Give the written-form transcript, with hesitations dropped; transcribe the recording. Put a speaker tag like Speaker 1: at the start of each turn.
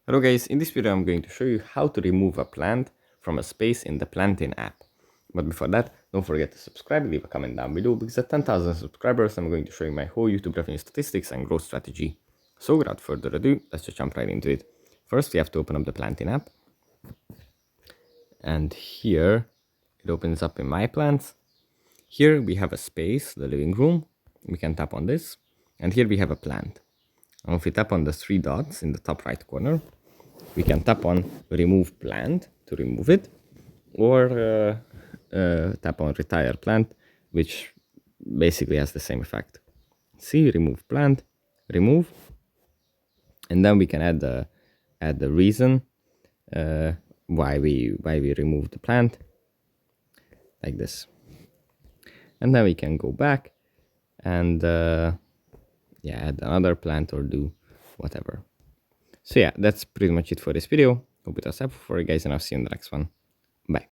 Speaker 1: Hello guys, in this video I'm going to show you how to remove a plant from a space in the PlantIn app. But before that, don't forget to subscribe, leave a comment down below, because at 10,000 subscribers I'm going to show you my whole YouTube revenue statistics and growth strategy. So without further ado, let's just jump right into it. First we have to open up the PlantIn app. And here it opens up in My Plants. Here we have a space, the living room. We can tap on this. And here we have a plant. And if we tap on the three dots in the top right corner, we can tap on remove plant to remove it, or tap on retire plant, which basically has the same effect. See, remove plant, remove, and then we can add the reason why we remove the plant, like this. And then we can go back and add another plant or do whatever. So yeah, that's pretty much it for this video. Hope it was helpful for you guys, and I'll see you in the next one. Bye.